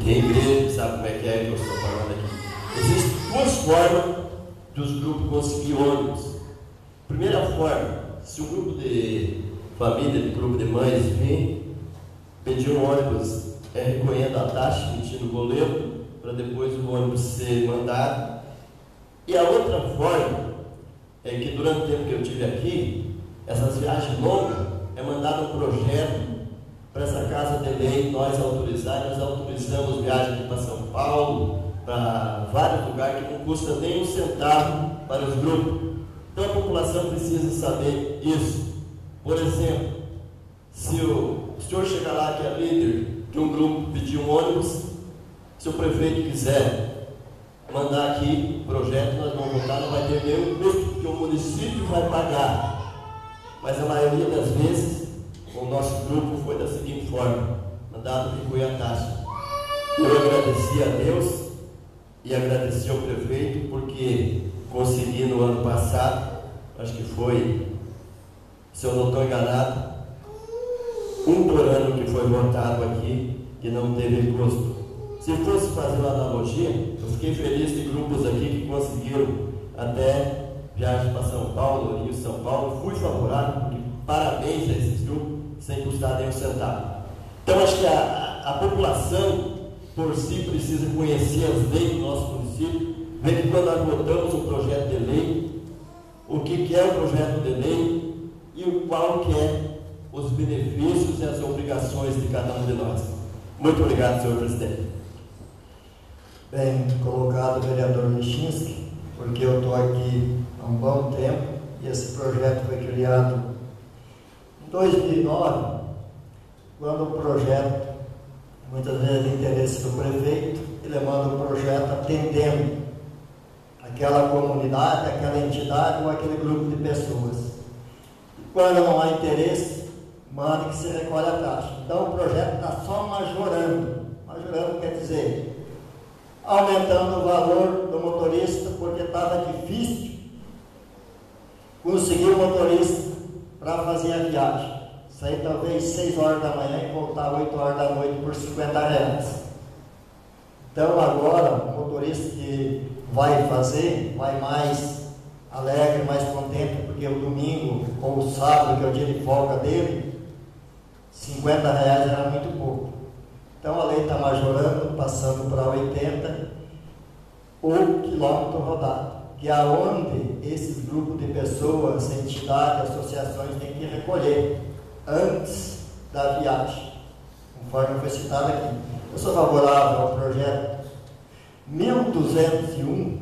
tem igreja, sabe como é que eu estou falando aqui. Existem 2 formas de os grupos conseguir ônibus. Primeira forma, se um grupo de família, de grupo de mães vem pedir um ônibus, recolhendo a taxa, emitindo o boleto, para depois o ônibus ser mandado. E a outra forma é que durante o tempo que eu estive aqui, essas viagens longas, é mandado um projeto para essa casa de lei, nós autorizamos viagens para São Paulo, para vários lugares que não custa nem R$1 para os grupos. Então a população precisa saber isso. Por exemplo, se o senhor chegar lá que é líder de um grupo pedir um ônibus, se o prefeito quiser mandar aqui o projeto, nós vamos votar, não vai ter nenhum custo que o município vai pagar. Mas a maioria das vezes, o nosso grupo foi da seguinte forma: mandado recolher a taxa. Eu agradeci a Deus e agradeci ao prefeito, porque consegui no ano passado, acho que foi, se eu não estou enganado, um por ano que foi votado aqui, que não teve custo. Se fosse fazer uma analogia, eu fiquei feliz de grupos aqui que conseguiram até viagem para São Paulo, Rio, São Paulo. Fui favorável, porque parabéns a esses grupos, sem custar nem R$1. Então, acho que a população, por si, precisa conhecer as leis do nosso município, ver que quando nós votamos um projeto de lei, o que é o projeto de lei e qual que é os benefícios e as obrigações de cada um de nós. Muito obrigado, senhor presidente. Bem colocado, vereador Lichinski, porque eu estou aqui há um bom tempo e esse projeto foi criado em 2009, quando o projeto, muitas vezes de interesse do prefeito, ele manda o projeto atendendo aquela comunidade, aquela entidade ou aquele grupo de pessoas. E quando não há interesse, manda que se recolhe a taxa. Então o projeto está só majorando. Majorando quer dizer aumentando o valor do motorista, porque estava difícil conseguir o motorista para fazer a viagem. Sair talvez 6 horas da manhã e voltar 8 horas da noite por R$50. Então agora o motorista que vai fazer, vai mais alegre, mais contente, porque o domingo ou o sábado, que é o dia de folga dele, R$50 era muito pouco. Então a lei está majorando, passando para 80 o quilômetro rodado, que é onde esses grupos de pessoas, entidades, associações têm que recolher antes da viagem, conforme foi citado aqui. Eu sou favorável ao projeto 1201,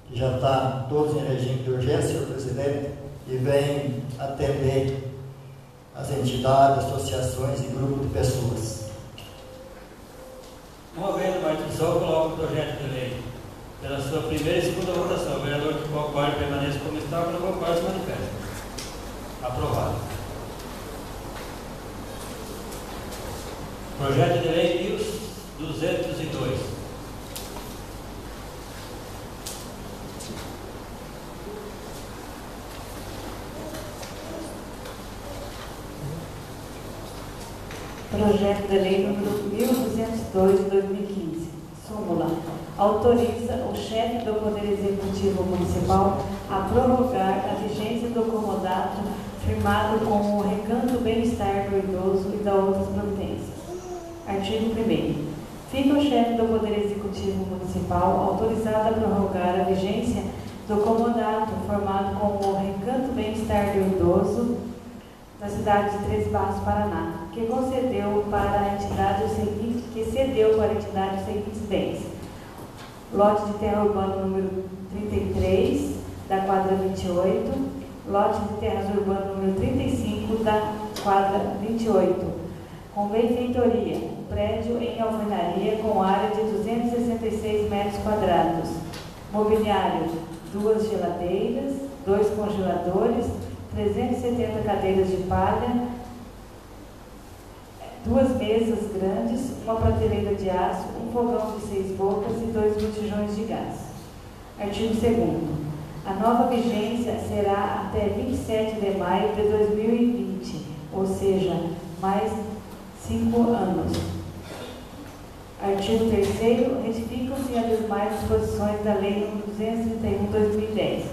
que já está todos em regime de urgência, senhor presidente, e vem atender as entidades, associações e grupos de pessoas. Não havendo mais discussão, coloco o projeto de lei pela sua primeira e segunda votação. O vereador que concorda permaneça como está, que não concorda se manifesta. Aprovado. Projeto de lei 1202. Projeto de lei número 1202 de 2015. Súmula. Autoriza o chefe do Poder Executivo Municipal a prorrogar a vigência do comodato firmado com o Recanto Bem-Estar do Idoso e da outras providências. Artigo 1º. Fica o chefe do Poder Executivo Municipal autorizado a prorrogar a vigência do comodato formado com o Recanto Bem-Estar do Idoso da cidade de Três Barras, Paraná, que cedeu para a entidade os seguintes bens: lote de terra urbana número 33, da quadra 28, lote de terras urbano número 35, da quadra 28, com benfeitoria, um prédio em alvenaria com área de 266 metros quadrados, mobiliário, 2 geladeiras, 2 congeladores, 370 cadeiras de palha, 2 mesas grandes, uma prateleira de aço, um fogão de 6 bocas e 2 botijões de gás. Artigo 2º. A nova vigência será até 27 de maio de 2020, ou seja, mais 5 anos. Artigo 3º. Retificam-se as demais disposições da Lei nº 231/2010.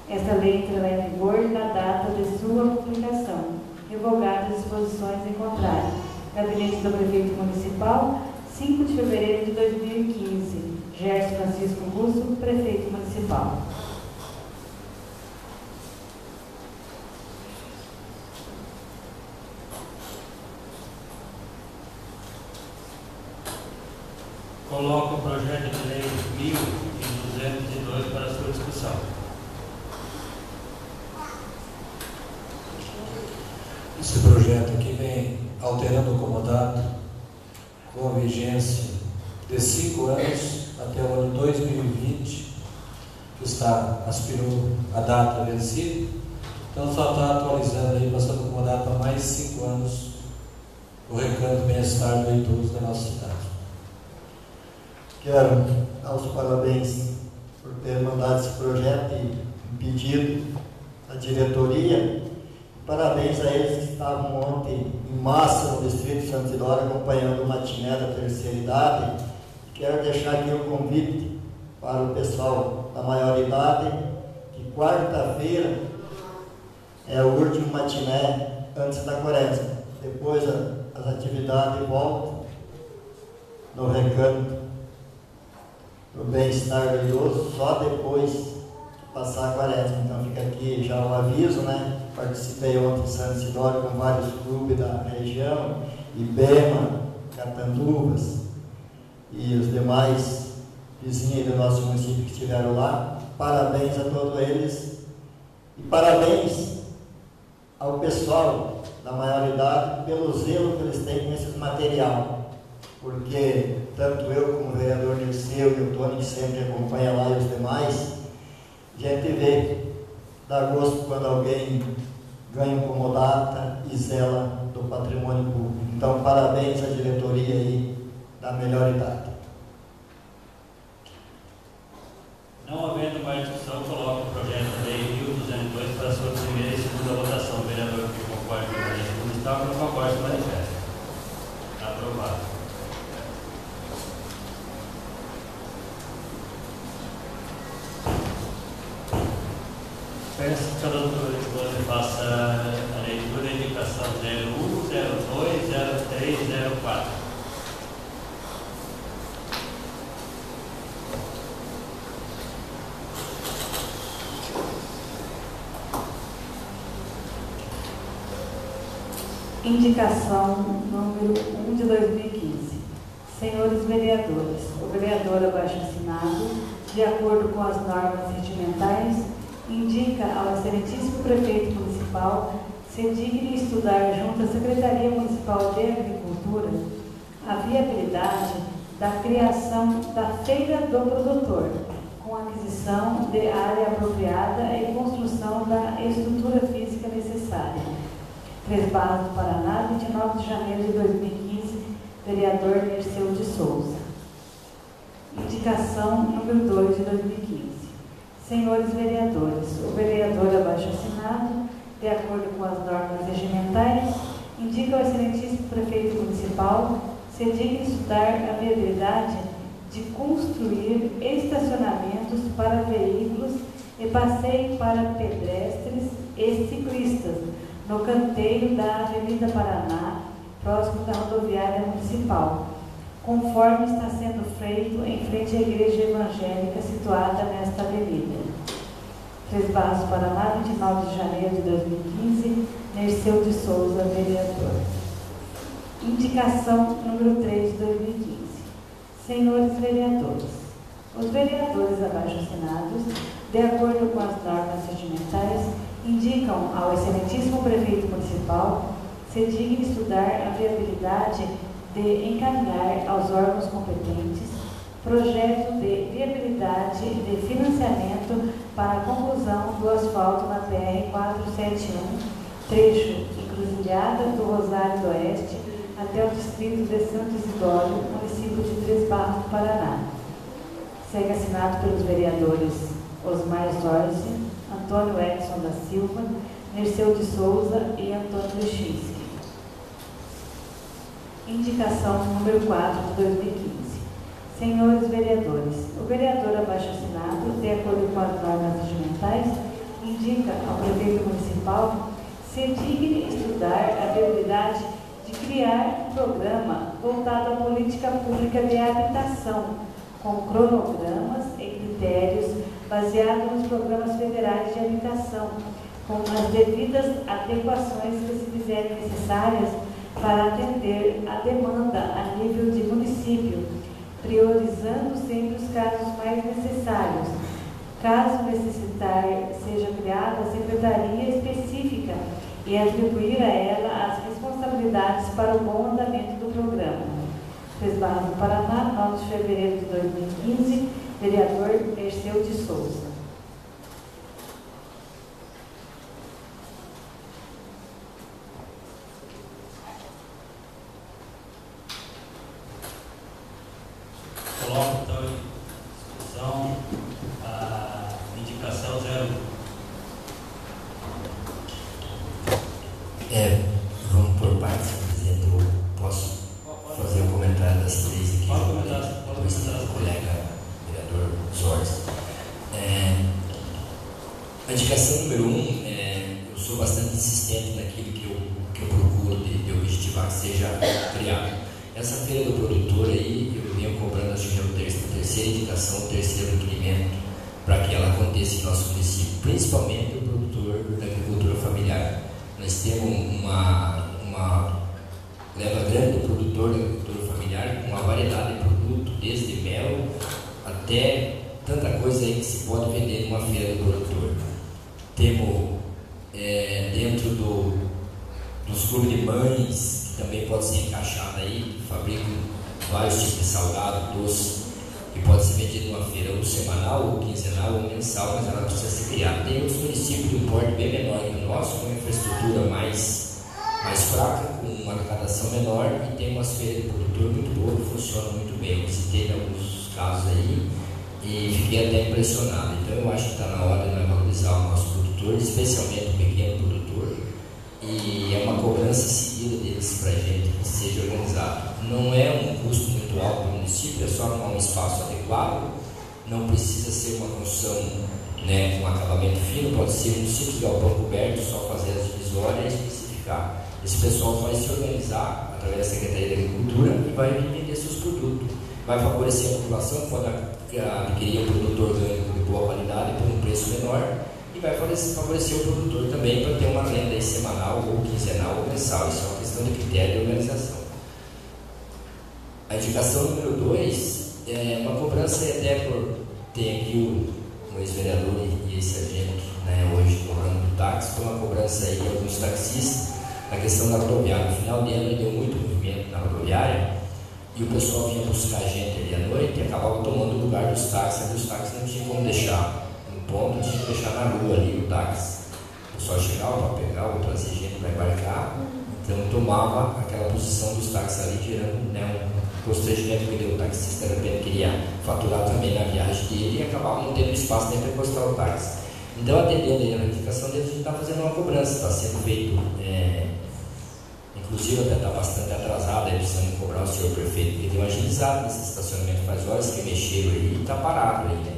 Esta lei entrará em vigor na data de sua publicação, revogadas as disposições em contrário. Gabinete do Prefeito Municipal, 5 de fevereiro de 2015. Gerson Francisco Russo, Prefeito Municipal. Coloco o projeto de lei 1202 para sua discussão. Esse projeto aqui vem alterando o comodato com a vigência de 5 anos até o ano 2020, que aspirou a data vencida, então só está atualizando aí, passando o comodato há mais 5 anos, o recanto bem-estar do idoso da nossa cidade. Quero dar os parabéns por ter mandado esse projeto e pedido à diretoria. Parabéns a eles que estavam ontem em massa no Distrito de Santo Isidoro acompanhando o matiné da terceira idade. Quero deixar aqui o convite para o pessoal da maior idade, que quarta-feira é o último matiné antes da quaresma. Depois as atividades voltam no recanto do bem-estar do idoso, só depois de passar a quaresma. Então fica aqui já o aviso, né? Participei ontem em Santo Isidoro com vários clubes da região, Ibema, Catanduvas e os demais vizinhos do nosso município que estiveram lá. Parabéns a todos eles e parabéns ao pessoal da maioridade pelo zelo que eles têm com esse material, porque tanto eu como o vereador Dirceu e o Tony, que sempre acompanha lá, e os demais, a gente vê, dá gosto quando alguém ganha um comodata e zela do patrimônio público. Então, parabéns à diretoria aí da melhor idade. Não havendo mais discussão, coloco o projeto de lei 1202 para sua primeira e segunda votação. O vereador que concorda com a lei municipal, que não concorda, se manifesta. Aprovado. Peço que a doutora Ivone faça a leitura da indicação 01, 02, 03, 04. Indicação número 1 de 2015. Senhores vereadores, o vereador abaixo assinado, de acordo com as normas regimentais, indica ao excelentíssimo prefeito municipal se digne estudar junto à Secretaria Municipal de Agricultura a viabilidade da criação da Feira do Produtor, com aquisição de área apropriada e construção da estrutura física necessária. 3 Barras do Paraná, 29 de janeiro de 2015, vereador Dirceu de Souza. Indicação número 2 de 2015. Senhores vereadores, o vereador abaixo assinado, de acordo com as normas regimentais, indica ao excelentíssimo prefeito municipal se digne estudar a viabilidade de construir estacionamentos para veículos e passeio para pedestres e ciclistas no canteiro da Avenida Paraná, próximo da rodoviária municipal, conforme está sendo feito em frente à igreja evangélica situada nesta avenida. 3 Barras do Paraná, 29 de janeiro de 2015, Dirceu de Souza, vereador. Indicação número 3 de 2015. Senhores vereadores, os vereadores abaixo assinados, de acordo com as normas regimentais, indicam ao excelentíssimo prefeito municipal se digne estudar a viabilidade de encaminhar aos órgãos competentes projeto de viabilidade de financiamento para a conclusão do asfalto na BR-471, trecho Encruzilhada do Rosário do Oeste, até o distrito de Santo Isidório, município de Três Barros do Paraná. Segue assinado pelos vereadores Osmar Zorzi, Antônio Edson da Silva, Nerceu de Souza e Antônio Lechinsky. Indicação número 4 de 2015. Senhores vereadores, o vereador abaixo assinado, de acordo com as normas regimentais, indica ao prefeito municipal se digne estudar a viabilidade de criar um programa voltado à política pública de habitação, com cronogramas e critérios baseados nos programas federais de habitação, com as devidas adequações que se fizerem necessárias para atender a demanda a nível de município, priorizando sempre os casos mais necessários. Caso necessitar, seja criada a secretaria específica e atribuir a ela as responsabilidades para o bom andamento do programa. Três Barros do Paraná, 9 de fevereiro de 2015, vereador Nerceu de Souza. Coloco então em discussão a indicação 0. Vamos por partes, presidente. Eu posso fazer um comentário das três aqui. Depois do colega vereador Zorzi. A indicação número 1, eu sou bastante insistente naquilo que eu procuro de objetivar que seja criado. Essa feira do produtor aí, eu venho cobrando, acho que é a terceira indicação, o terceiro requerimento para que ela aconteça em nosso município, principalmente o produtor da agricultura familiar. Nós temos uma leva grande do produtor da agricultura familiar com uma variedade de produtos, desde mel até tanta coisa aí que se pode vender numa feira do produtor. Temos dentro dos clubes de mães, que também pode ser encaixado aí, que fabricam vários tipos de salgado, doce, que pode ser vendido numa feira ou semanal, ou quinzenal, ou mensal, mas ela precisa ser criada. Tem outros municípios de um porte bem menor que o nosso, com uma infraestrutura mais fraca, com uma arrecadação menor, e tem umas feiras de produtor muito boas, que funcionam muito bem. Eu citei alguns casos aí e fiquei até impressionado. Então eu acho que está na hora de nós valorizar o nosso produtor, especialmente o pequeno produtor, e é uma cobrança seguida deles para a gente que seja organizado. Não é um custo muito alto para o município, é só arrumar um espaço adequado, não precisa ser uma construção com acabamento fino, pode ser um simples galpão coberto, só fazer as divisórias e especificar. Esse pessoal vai se organizar através da Secretaria da Agricultura e vai vender seus produtos. Vai favorecer a população, pode adquirir um produto orgânico de boa qualidade por um preço menor, e vai favorecer o produtor também para ter uma renda aí semanal, ou quinzenal, ou mensal. Isso é uma questão de critério de organização. A indicação número 2 é uma cobrança, até por ter aqui o ex-vereador e ex-sargento hoje no ramo do táxi, foi uma cobrança aí de alguns taxistas na questão da rodoviária. No final de ano deu muito movimento na rodoviária e o pessoal vinha buscar a gente ali à noite e acabava tomando o lugar dos táxis, e os táxis não tinham como deixar no ponto, tinha que deixar na rua ali o táxi. O pessoal chegava para pegar ou trazer gente para embarcar, então tomava aquela posição dos táxis ali, gerando um constrangimento, porque o taxista de repente queria faturar também na viagem dele e acabava não tendo espaço nem para encostar o táxi. Então, atendendo a notificação dele, a gente está fazendo uma cobrança, está sendo feito, inclusive até está bastante atrasado, precisando cobrar o senhor prefeito, porque tem um agilizado nesse estacionamento faz horas que mexeram aí e está parado aí,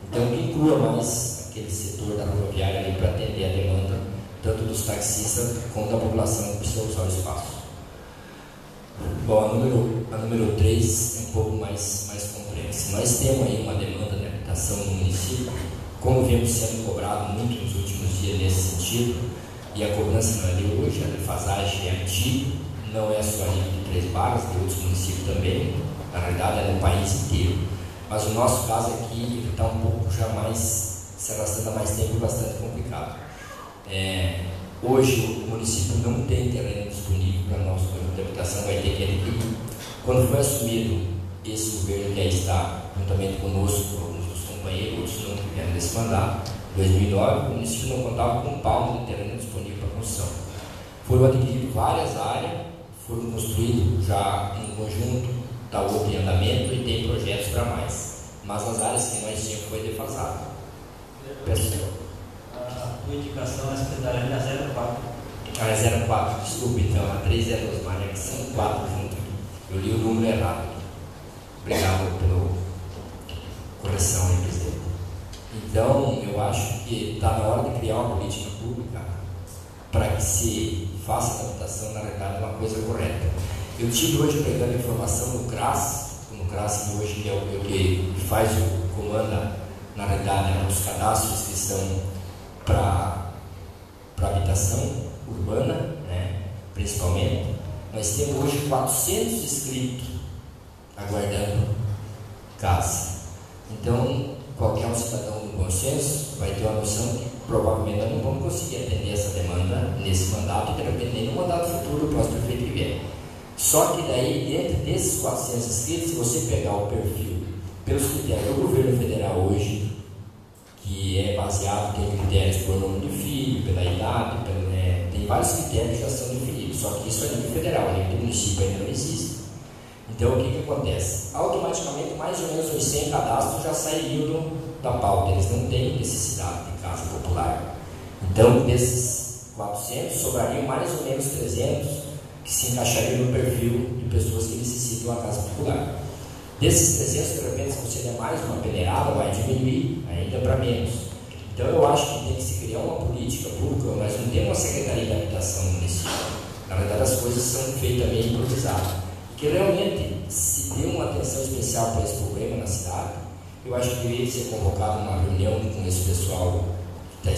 Então, que inclua mais aquele setor da rodoviária ali para atender a demanda, tanto dos taxistas quanto da população que precisa usar o espaço. Bom, a número 3 é um pouco mais complexa. Nós temos aí uma demanda de habitação no município, como viemos sendo cobrado muito nos últimos dias nesse sentido, e a cobrança não é de hoje, a defasagem é antiga, não é só ali de Três Barras, tem outros municípios também, na realidade é no país inteiro. Mas o nosso caso aqui está um pouco já mais, se arrastando há mais tempo, bastante complicado. Hoje o município não tem terreno disponível para o nosso conjunto de habitação, vai ter que adquirir. Quando foi assumido esse governo que aí está, juntamente conosco, alguns dos companheiros, outros não tiveram nesse mandato, em 2009, o município não contava com um palmo de terreno disponível para construção. Foram adquiridas várias áreas, foram construídos já em conjunto, está outro em andamento e tem projetos para mais. Mas as áreas que nós tínhamos foi defasada. A tua indicação na secretaria é 04. Ah, é 04, desculpe, então, a 302, mas é que são 4 juntos. Eu li o número errado. Obrigado pela correção aí, presidente. Então, eu acho que está na hora de criar uma política pública para que se faça a adaptação, na realidade, uma coisa correta. Eu tive hoje pegando informação no CRAS, que hoje é o que faz o comanda, na realidade, os cadastros que estão para habitação urbana, né, principalmente. Nós temos hoje 400 inscritos aguardando casa. Então, qualquer um cidadão do bom senso vai ter uma noção que provavelmente nós não vamos conseguir atender essa demanda nesse mandato e de repente nem no mandato futuro do próximo prefeito que vier. Só que daí, dentro desses 400 inscritos, se você pegar o perfil pelos critérios do governo federal hoje, que é baseado, tem critérios por nome de filho, pela idade, tem vários critérios que já são definidos, só que isso é nível federal, a nível do município ainda não existe. Então, o que acontece? Automaticamente, mais ou menos uns 100 cadastros já sairiam da pauta, eles não têm necessidade de casa popular. Então, desses 400, sobrariam mais ou menos 300 que se encaixariam no perfil de pessoas que necessitam uma casa popular. Desses 300, de repente, se você der mais uma peneirada, vai diminuir ainda para menos. Então, eu acho que tem que se criar uma política pública, mas não tem uma secretaria de habitação no município. Na verdade, as coisas são feitas meio improvisadas. Que realmente se dê uma atenção especial para esse problema na cidade. Eu acho que deveria ser convocado uma reunião com esse pessoal que está